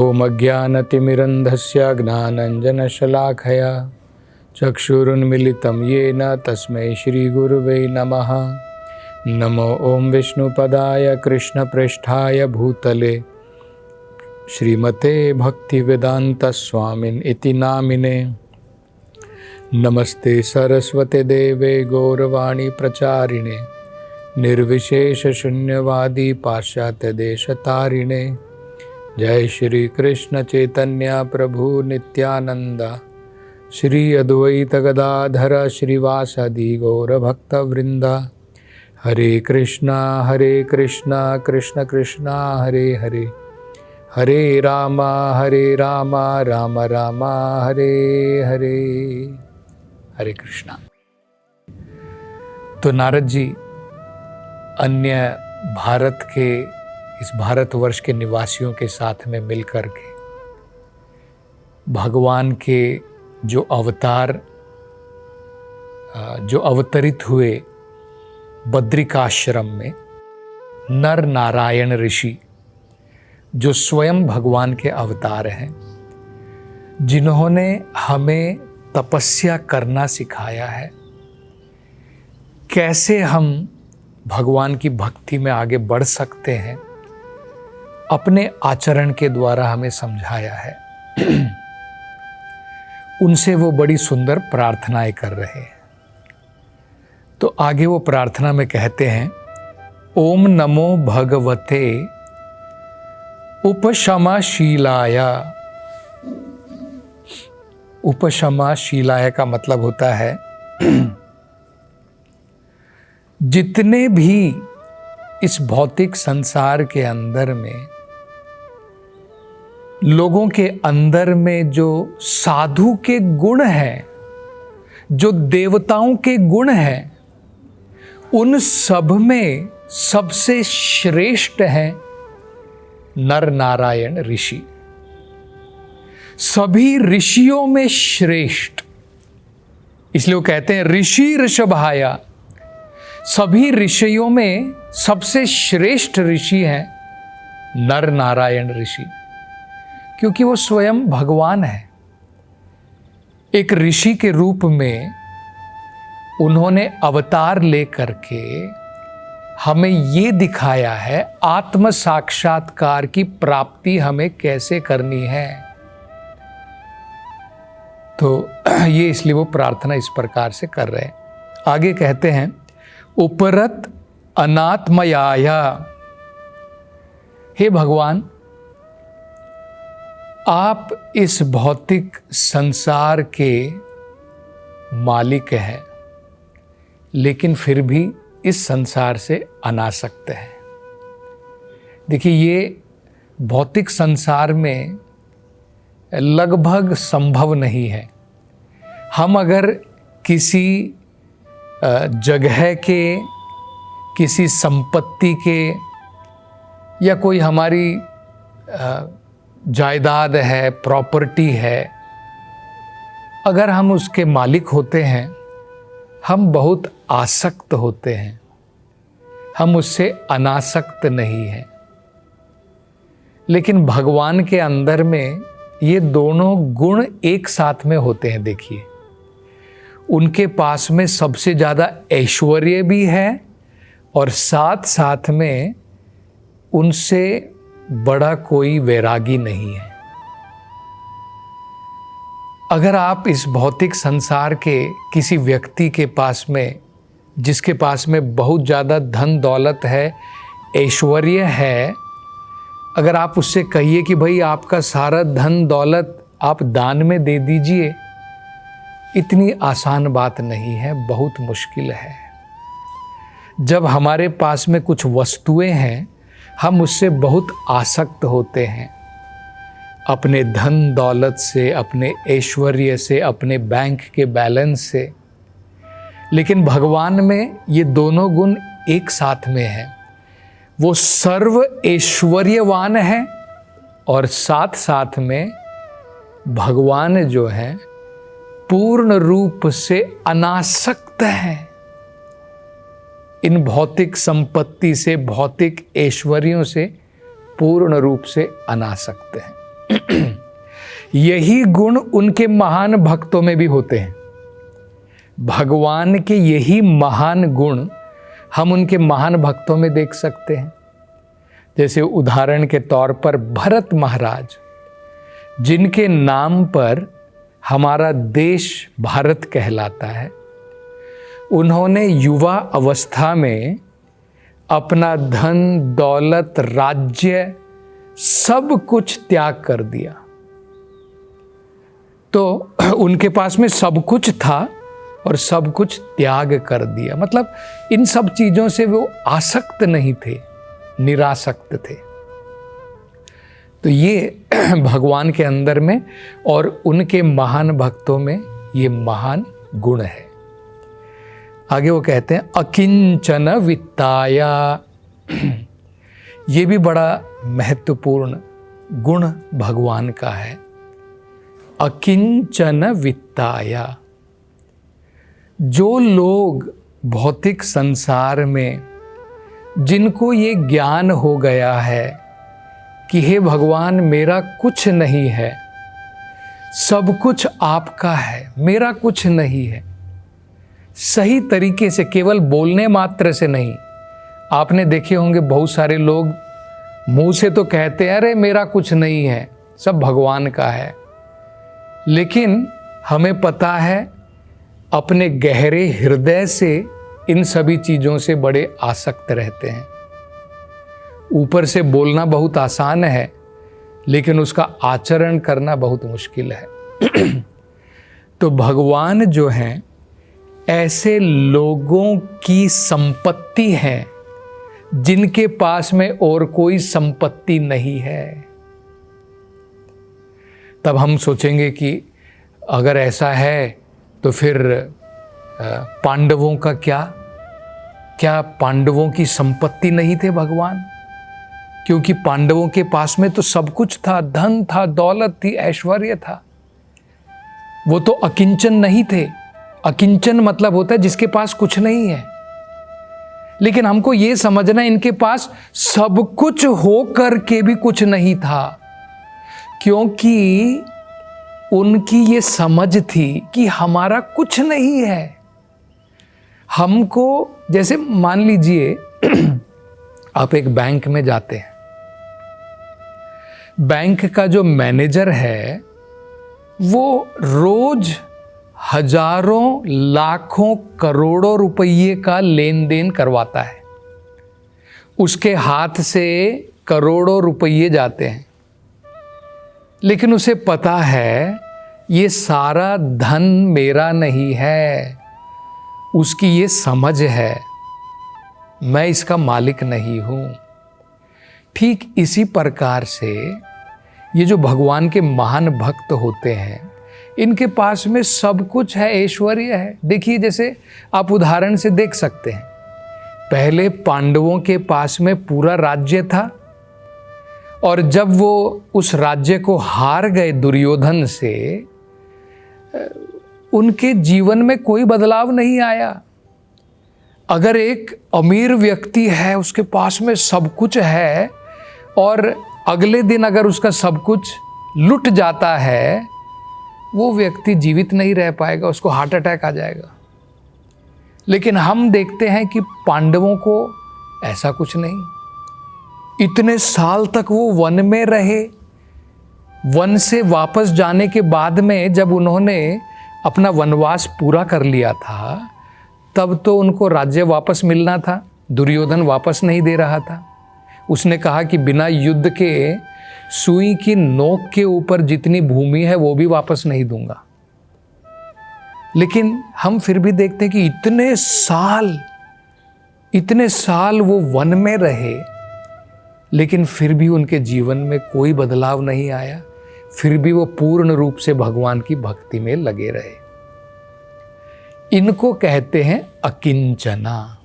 ओम अज्ञानतिमिरन्धस्य ज्ञानाञ्जनशलाखया चक्षुरुन्मिलितं येन तस्मै श्रीगुरुवे नमः। नमो ओम विष्णुपदाय कृष्णप्रेष्ठाय भूतले श्रीमते भक्तिवेदान्तस्वामिन् इति नामिने। नमस्ते सरस्वते देवे गौरवाणी प्रचारिणे निर्विशेषशून्यवादी पाश्चात्यदेशतारिणे। जय श्री कृष्ण चैतन्य प्रभु नित्यानंद श्री अद्वैत गदाधर श्रीवासादि गौरभक्तवृंद। हरे कृष्णा कृष्ण कृष्णा हरे हरे, हरे राम राम राम हरे हरे। हरे कृष्णा। तो नारद जी अन्य भारत के इस भारतवर्ष के निवासियों के साथ में मिलकर के भगवान के जो अवतार जो अवतरित हुए बद्रिकाश्रम में, नर नारायण ऋषि जो स्वयं भगवान के अवतार हैं, जिन्होंने हमें तपस्या करना सिखाया है, कैसे हम भगवान की भक्ति में आगे बढ़ सकते हैं, अपने आचरण के द्वारा हमें समझाया है। उनसे वो बड़ी सुंदर प्रार्थनाएं कर रहे हैं। तो आगे वो प्रार्थना में कहते हैं, ओम नमो भगवते उपशमशीलाय। उपशमशीलाय का मतलब होता है जितने भी इस भौतिक संसार के अंदर में लोगों के अंदर में जो साधु के गुण हैं, जो देवताओं के गुण हैं, उन सब में सबसे श्रेष्ठ हैं नर नारायण ऋषि। सभी ऋषियों में श्रेष्ठ, इसलिए वो कहते हैं ऋषि ऋषभाया। सभी ऋषियों में सबसे श्रेष्ठ ऋषि हैं नर नारायण ऋषि, क्योंकि वो स्वयं भगवान है। एक ऋषि के रूप में उन्होंने अवतार लेकर के हमें ये दिखाया है आत्म साक्षात्कार की प्राप्ति हमें कैसे करनी है। तो ये इसलिए वो प्रार्थना इस प्रकार से कर रहे हैं। आगे कहते हैं, उपरत अनात्मयाया। हे भगवान, आप इस भौतिक संसार के मालिक हैं, लेकिन फिर भी इस संसार से अनासक्त हैं। देखिए, ये भौतिक संसार में लगभग संभव नहीं है। हम अगर किसी जगह के, किसी संपत्ति के, या कोई हमारी जायदाद है, प्रॉपर्टी है, अगर हम उसके मालिक होते हैं, हम बहुत आसक्त होते हैं, हम उससे अनासक्त नहीं हैं। लेकिन भगवान के अंदर में ये दोनों गुण एक साथ में होते हैं। देखिए, उनके पास में सबसे ज़्यादा ऐश्वर्य भी है और साथ साथ में उनसे बड़ा कोई वैरागी नहीं है। अगर आप इस भौतिक संसार के किसी व्यक्ति के पास में, जिसके पास में बहुत ज़्यादा धन दौलत है, ऐश्वर्य है, अगर आप उससे कहिए कि भाई आपका सारा धन दौलत आप दान में दे दीजिए, इतनी आसान बात नहीं है, बहुत मुश्किल है। जब हमारे पास में कुछ वस्तुएं हैं, हम उससे बहुत आसक्त होते हैं, अपने धन दौलत से, अपने ऐश्वर्य से, अपने बैंक के बैलेंस से। लेकिन भगवान में ये दोनों गुण एक साथ में हैं। वो सर्व ऐश्वर्यवान है और साथ साथ में भगवान जो है पूर्ण रूप से अनासक्त है। इन भौतिक संपत्ति से, भौतिक ऐश्वर्यों से पूर्ण रूप से अनासक्त हैं। यही गुण उनके महान भक्तों में भी होते हैं। भगवान के यही महान गुण हम उनके महान भक्तों में देख सकते हैं। जैसे उदाहरण के तौर पर भरत महाराज, जिनके नाम पर हमारा देश भारत कहलाता है, उन्होंने युवा अवस्था में अपना धन दौलत राज्य सब कुछ त्याग कर दिया। तो उनके पास में सब कुछ था और सब कुछ त्याग कर दिया, मतलब इन सब चीजों से वो आसक्त नहीं थे, निरासक्त थे। तो ये भगवान के अंदर में और उनके महान भक्तों में ये महान गुण है। आगे वो कहते हैं अकिंचन वित्ताया। ये भी बड़ा महत्वपूर्ण गुण भगवान का है। अकिंचन वित्ताया। जो लोग भौतिक संसार में, जिनको ये ज्ञान हो गया है कि हे भगवान मेरा कुछ नहीं है, सब कुछ आपका है, मेरा कुछ नहीं है, सही तरीके से, केवल बोलने मात्र से नहीं। आपने देखे होंगे बहुत सारे लोग मुंह से तो कहते हैं अरे मेरा कुछ नहीं है, सब भगवान का है, लेकिन हमें पता है अपने गहरे हृदय से इन सभी चीज़ों से बड़े आसक्त रहते हैं। ऊपर से बोलना बहुत आसान है, लेकिन उसका आचरण करना बहुत मुश्किल है। तो भगवान जो हैं ऐसे लोगों की संपत्ति है जिनके पास में और कोई संपत्ति नहीं है। तब हम सोचेंगे कि अगर ऐसा है तो फिर पांडवों का क्या पांडवों की संपत्ति नहीं थे भगवान? क्योंकि पांडवों के पास में तो सब कुछ था, धन था, दौलत थी, ऐश्वर्य था। वो तो अकिंचन नहीं थे। अकिंचन मतलब होता है जिसके पास कुछ नहीं है। लेकिन हमको ये समझना, इनके पास सब कुछ हो करके भी कुछ नहीं था, क्योंकि उनकी ये समझ थी कि हमारा कुछ नहीं है। हमको, जैसे मान लीजिए आप एक बैंक में जाते हैं, बैंक का जो मैनेजर है वो रोज हजारों लाखों करोड़ों रुपये का लेन देन करवाता है, उसके हाथ से करोड़ों रुपये जाते हैं, लेकिन उसे पता है ये सारा धन मेरा नहीं है। उसकी ये समझ है मैं इसका मालिक नहीं हूँ। ठीक इसी प्रकार से ये जो भगवान के महान भक्त होते हैं, इनके पास में सब कुछ है, ऐश्वर्य है। देखिए, जैसे आप उदाहरण से देख सकते हैं, पहले पांडवों के पास में पूरा राज्य था, और जब वो उस राज्य को हार गए दुर्योधन से, उनके जीवन में कोई बदलाव नहीं आया। अगर एक अमीर व्यक्ति है, उसके पास में सब कुछ है, और अगले दिन अगर उसका सब कुछ लुट जाता है, वो व्यक्ति जीवित नहीं रह पाएगा, उसको हार्ट अटैक आ जाएगा। लेकिन हम देखते हैं कि पांडवों को ऐसा कुछ नहीं। इतने साल तक वो वन में रहे। वन से वापस जाने के बाद में जब उन्होंने अपना वनवास पूरा कर लिया था, तब तो उनको राज्य वापस मिलना था। दुर्योधन वापस नहीं दे रहा था। उसने कहा कि बिना युद्ध के सुई की नोक के ऊपर जितनी भूमि है वो भी वापस नहीं दूंगा। लेकिन हम फिर भी देखते हैं कि इतने साल वो वन में रहे, लेकिन फिर भी उनके जीवन में कोई बदलाव नहीं आया। फिर भी वो पूर्ण रूप से भगवान की भक्ति में लगे रहे। इनको कहते हैं अकिंचना।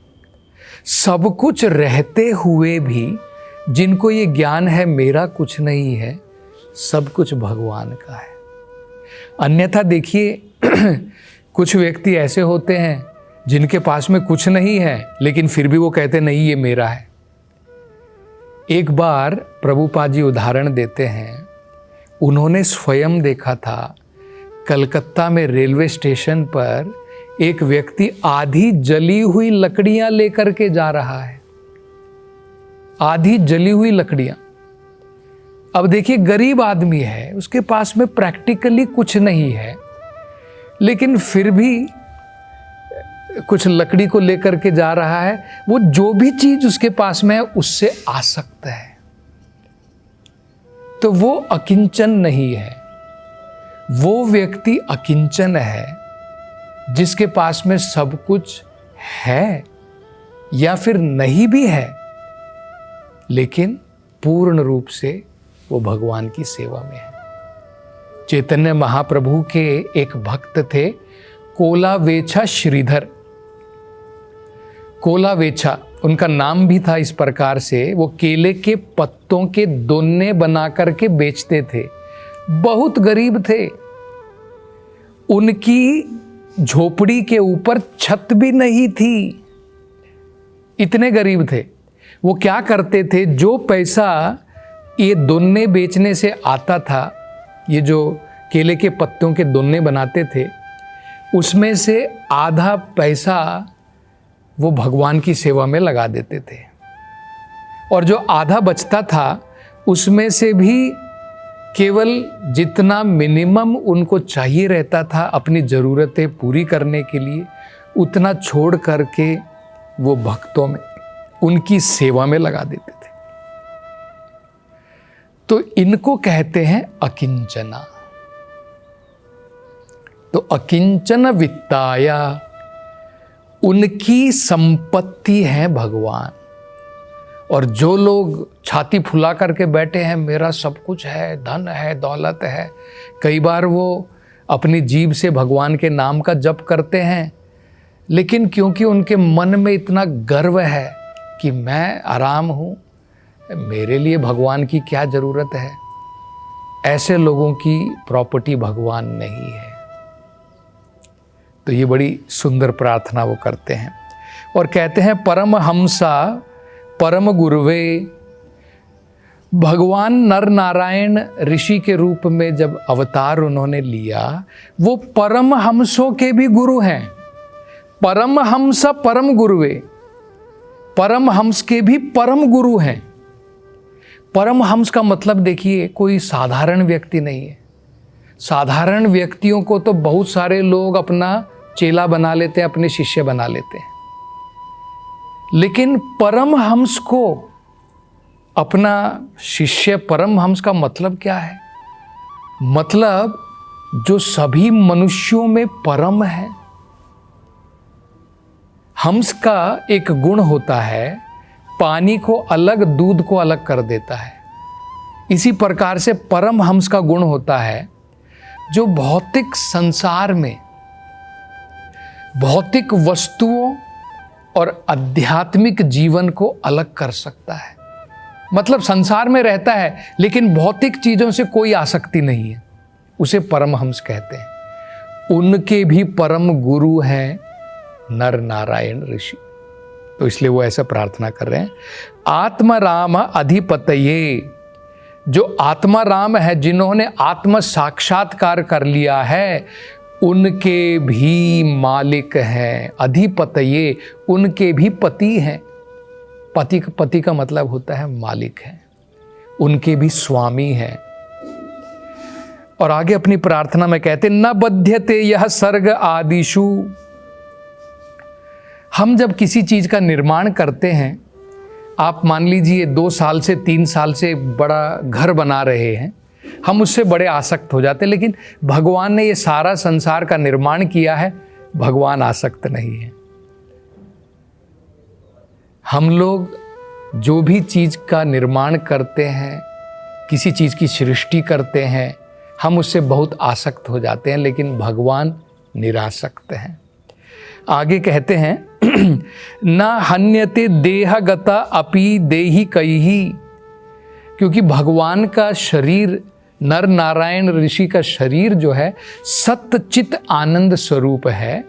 सब कुछ रहते हुए भी जिनको ये ज्ञान है मेरा कुछ नहीं है, सब कुछ भगवान का है। अन्यथा देखिए, कुछ व्यक्ति ऐसे होते हैं जिनके पास में कुछ नहीं है, लेकिन फिर भी वो कहते नहीं ये मेरा है। एक बार प्रभुपाद जी उदाहरण देते हैं, उन्होंने स्वयं देखा था कलकत्ता में रेलवे स्टेशन पर एक व्यक्ति आधी जली हुई लकड़ियां लेकर के जा रहा है, आधी जली हुई लकड़ियां। अब देखिए, गरीब आदमी है, उसके पास में प्रैक्टिकली कुछ नहीं है, लेकिन फिर भी कुछ लकड़ी को लेकर के जा रहा है। वो जो भी चीज उसके पास में है उससे आसक्त है, तो वो अकिंचन नहीं है। वो व्यक्ति अकिंचन है जिसके पास में सब कुछ है या फिर नहीं भी है, लेकिन पूर्ण रूप से वो भगवान की सेवा में है। चैतन्य महाप्रभु के एक भक्त थे, कोलावेछा श्रीधर। कोलावेछा उनका नाम भी था इस प्रकार से, वो केले के पत्तों के दोने बना करके बेचते थे। बहुत गरीब थे, उनकी झोपड़ी के ऊपर छत भी नहीं थी, इतने गरीब थे। वो क्या करते थे, जो पैसा ये दोने बेचने से आता था, ये जो केले के पत्तों के दोने बनाते थे, उसमें से आधा पैसा वो भगवान की सेवा में लगा देते थे, और जो आधा बचता था उसमें से भी केवल जितना मिनिमम उनको चाहिए रहता था अपनी ज़रूरतें पूरी करने के लिए, उतना छोड़ करके वो भक्तों में, उनकी सेवा में लगा देते थे। तो इनको कहते हैं अकिंचना। तो अकिंचन वित्ताया, उनकी संपत्ति है भगवान। और जो लोग छाती फुला करके बैठे हैं, मेरा सब कुछ है, धन है, दौलत है, कई बार वो अपनी जीभ से भगवान के नाम का जप करते हैं, लेकिन क्योंकि उनके मन में इतना गर्व है कि मैं आराम हूँ, मेरे लिए भगवान की क्या ज़रूरत है, ऐसे लोगों की प्रॉपर्टी भगवान नहीं है। तो ये बड़ी सुंदर प्रार्थना वो करते हैं और कहते हैं परमहंसा परम गुरुवे। भगवान नर नारायण ऋषि के रूप में जब अवतार उन्होंने लिया, वो परमहंसों के भी गुरु हैं। परमहंस परम गुरुवे, परमहंस के भी परम गुरु हैं। परमहंस का मतलब देखिए, कोई साधारण व्यक्ति नहीं है। साधारण व्यक्तियों को तो बहुत सारे लोग अपना चेला बना लेते हैं, अपने शिष्य बना लेते हैं, लेकिन परमहंस को अपना शिष्य, परमहंस का मतलब क्या है? मतलब जो सभी मनुष्यों में परम है। हंस का एक गुण होता है, पानी को अलग, दूध को अलग कर देता है। इसी प्रकार से परमहंस का गुण होता है जो भौतिक संसार में भौतिक वस्तुओं और आध्यात्मिक जीवन को अलग कर सकता है। मतलब संसार में रहता है लेकिन भौतिक चीजों से कोई आसक्ति नहीं है, उसे परमहंस कहते हैं। उनके भी परम गुरु हैं नर नारायण ऋषि। तो इसलिए वो ऐसा प्रार्थना कर रहे हैं, आत्मा राम अधिपतये। जो आत्मा राम है, जिन्होंने आत्म साक्षात्कार कर लिया है, उनके भी मालिक हैं। अधिपतये, उनके भी पति हैं। पति का मतलब होता है मालिक है, उनके भी स्वामी हैं। और आगे अपनी प्रार्थना में कहते, न बध्यते यह सर्ग आदिषु। हम जब किसी चीज का निर्माण करते हैं, आप मान लीजिए 2 साल से 3 साल से बड़ा घर बना रहे हैं, हम उससे बड़े आसक्त हो जाते हैं, लेकिन भगवान ने ये सारा संसार का निर्माण किया है, भगवान आसक्त नहीं है। हम लोग जो भी चीज का निर्माण करते हैं, किसी चीज की सृष्टि करते हैं, हम उससे बहुत आसक्त हो जाते हैं, लेकिन भगवान निरासक्त हैं। आगे कहते हैं, न हन्यते देहगता अपि देहि कईहि। क्योंकि भगवान का शरीर, नर नारायण ऋषि का शरीर जो है सत्य चित आनंद स्वरूप है,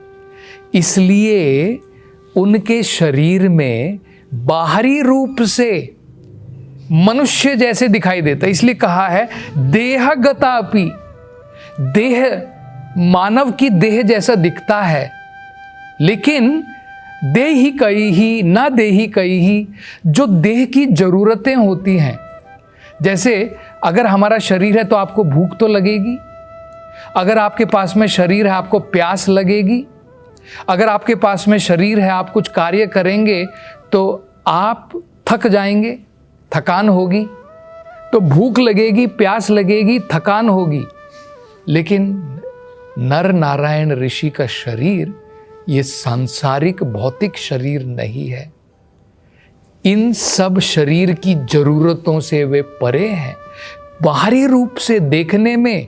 इसलिए उनके शरीर में बाहरी रूप से मनुष्य जैसे दिखाई देता है, इसलिए कहा है देहगतापि, देह मानव की देह जैसा दिखता है, लेकिन देहि कई ना देहि कई, जो देह की जरूरतें होती हैं। जैसे अगर हमारा शरीर है तो आपको भूख तो लगेगी, अगर आपके पास में शरीर है आपको प्यास लगेगी, अगर आपके पास में शरीर है आप कुछ कार्य करेंगे तो आप थक जाएंगे, थकान होगी, तो भूख लगेगी, प्यास लगेगी, थकान होगी। लेकिन नर नारायण ऋषि का शरीर ये सांसारिक भौतिक शरीर नहीं है। इन सब शरीर की जरूरतों से वे परे हैं। बाहरी रूप से देखने में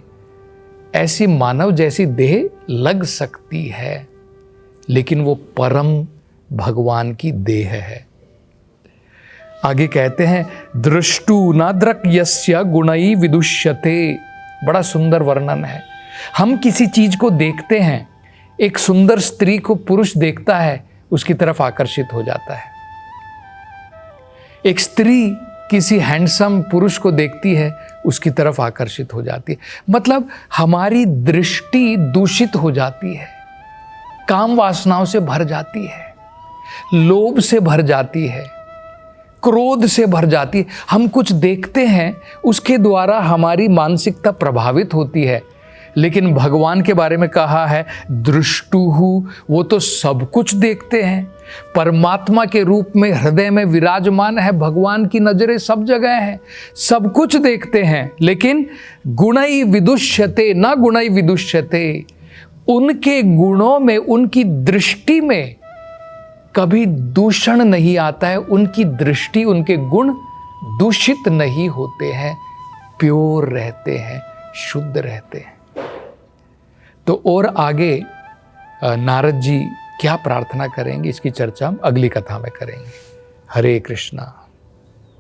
ऐसी मानव जैसी देह लग सकती है, लेकिन वो परम भगवान की देह है। आगे कहते हैं दृष्टु न द्रक यस्य गुणई विदुष्यते। बड़ा सुंदर वर्णन है। हम किसी चीज को देखते हैं, एक सुंदर स्त्री को पुरुष देखता है, उसकी तरफ आकर्षित हो जाता है। एक स्त्री किसी हैंडसम पुरुष को देखती है, उसकी तरफ आकर्षित हो जाती है। मतलब हमारी दृष्टि दूषित हो जाती है, काम वासनाओं से भर जाती है, लोभ से भर जाती है, क्रोध से भर जाती है। हम कुछ देखते हैं, उसके द्वारा हमारी मानसिकता प्रभावित होती है। लेकिन भगवान के बारे में कहा है दृष्टुहु, वो तो सब कुछ देखते हैं। परमात्मा के रूप में हृदय में विराजमान है, भगवान की नजरें सब जगह हैं, सब कुछ देखते हैं। लेकिन गुणई विदुष्यते न गुणई विदुष्यते, उनके गुणों में, उनकी दृष्टि में कभी दूषण नहीं आता है। उनकी दृष्टि, उनके गुण दूषित नहीं होते हैं, प्योर रहते हैं, शुद्ध रहते हैं। तो और आगे नारद जी क्या प्रार्थना करेंगे, इसकी चर्चा हम अगली कथा में करेंगे। हरे कृष्णा।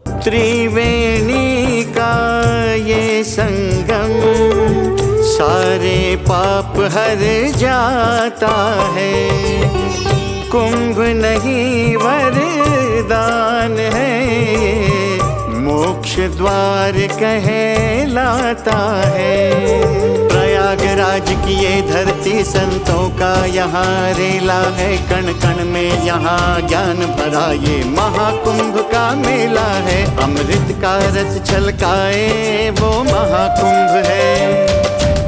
त्रिवेणी का ये संगम सारे पाप हर जाता है। कुंभ नहीं वरदान है, मोक्ष द्वार कहलाता है। प्रयागराज की ये धरती संतों का यहाँ रेला है, कण कण में यहाँ ज्ञान भरा ये महाकुंभ का मेला है। अमृत का रस छलकाए वो महाकुंभ है,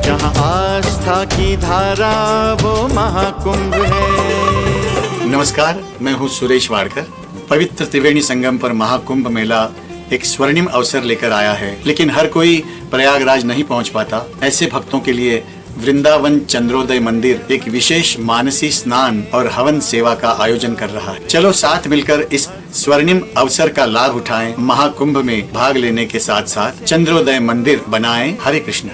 जहाँ आस्था की धारा वो महाकुंभ है। नमस्कार, मैं हूँ सुरेश वाडकर। पवित्र त्रिवेणी संगम पर महाकुंभ मेला एक स्वर्णिम अवसर लेकर आया है, लेकिन हर कोई प्रयागराज नहीं पहुंच पाता। ऐसे भक्तों के लिए वृंदावन चंद्रोदय मंदिर एक विशेष मानसी स्नान और हवन सेवा का आयोजन कर रहा है। चलो साथ मिलकर इस स्वर्णिम अवसर का लाभ उठाएं, महाकुंभ में भाग लेने के साथ साथ चंद्रोदय मंदिर बनाएं। हरे कृष्ण।